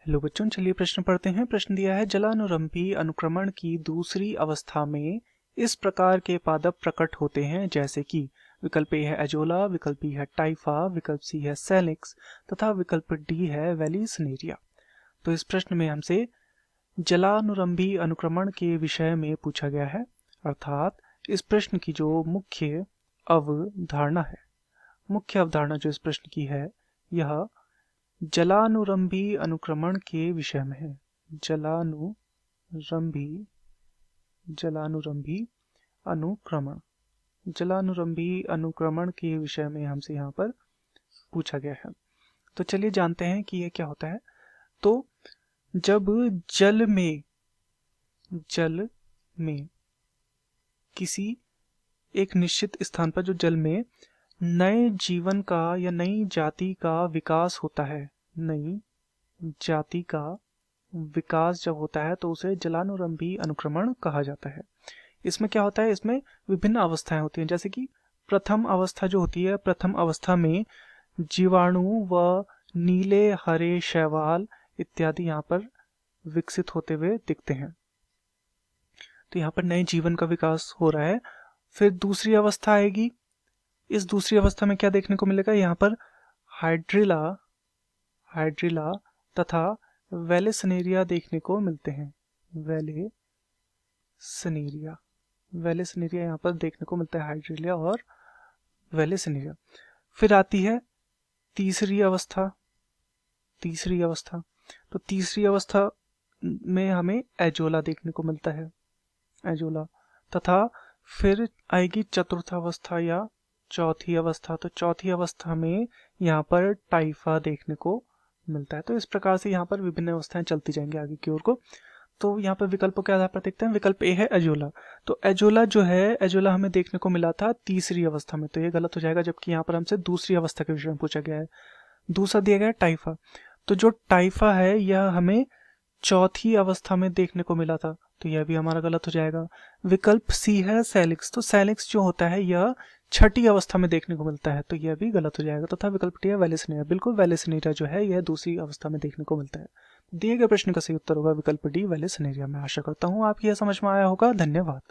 Hello बच्चों, चलिए प्रश्न पढ़ते हैं। प्रश्न दिया है, जलानुरंभी अनुक्रमण की दूसरी अवस्था में इस प्रकार के पादप प्रकट होते हैं जैसे कि विकल्प ए है एजोला, विकल्प बी है टाइफा, विकल्प सी है सेलिक्स तथा विकल्प डी है वेलिसनेरिया। तो इस प्रश्न में हमसे जलानुरंभी अनुक्रमण के विषय में पूछा गया है, अर्थात इस प्रश्न की जो मुख्य अवधारणा जो इस प्रश्न की है, यह जलानुरंभी अनुक्रमण के विषय में है। जलानुरंभी जलानुरंभी अनुक्रमण जलानुरंभी अनुक्रमण के विषय में हमसे यहाँ पर पूछा गया है। तो चलिए जानते हैं कि यह क्या होता है। तो जब जल में किसी एक निश्चित स्थान पर जो जल में नए जीवन का या नई जाति का विकास होता है, नई जाति का विकास जब होता है तो उसे जलानुरंभी अनुक्रमण कहा जाता है। इसमें क्या होता है, इसमें विभिन्न अवस्थाएं होती हैं। जैसे कि प्रथम अवस्था जो होती है, प्रथम अवस्था में जीवाणु व नीले हरे शैवाल इत्यादि यहाँ पर विकसित होते हुए दिखते हैं। तो यहाँ पर नए जीवन का विकास हो रहा है। फिर दूसरी अवस्था आएगी। इस दूसरी अवस्था में क्या देखने को मिलेगा, यहाँ पर हाइड्रिला तथा वेलिसनेरिया देखने को मिलते हैं। वेलिसनेरिया यहाँ पर देखने को मिलता है, हाइड्रिला और वेलिसनेरिया। फिर आती है तीसरी अवस्था। तो तीसरी अवस्था में हमें एजोला देखने को मिलता है, एजोला। तथा फिर आएगी चतुर्थ अवस्था या चौथी अवस्था। तो चौथी अवस्था में यहाँ पर टाइफा देखने को मिलता है। तो इस प्रकार से यहाँ पर विभिन्न अवस्थाएं चलती जाएंगी आगे की ओर को। तो यहाँ पर विकल्पों के आधार पर देखते हैं। विकल्प ए है एजोला। तो एजोला जो है, एजोला हमें देखने को मिला था तीसरी अवस्था में, तो ये गलत हो जाएगा, जबकि यहाँ पर हमसे दूसरी अवस्था के विषय में पूछा गया है। दूसरा दिया गया है टाइफा। तो जो टाइफा है यह हमें चौथी अवस्था में देखने को मिला था, तो यह भी हमारा गलत हो जाएगा। विकल्प सी है सेलिक्स। तो सेलिक्स जो होता है यह छठी अवस्था में देखने को मिलता है, तो यह भी गलत हो जाएगा। तथा विकल्प डी है वेलिसनेरिया। बिल्कुल, वेलिसनेरिया जो है यह दूसरी अवस्था में देखने को मिलता है। दिए गए प्रश्न का सही उत्तर होगा विकल्प डी वेलिसनेरिया। मैं आशा करता हूँ आपकी यह समझ में आया होगा। धन्यवाद।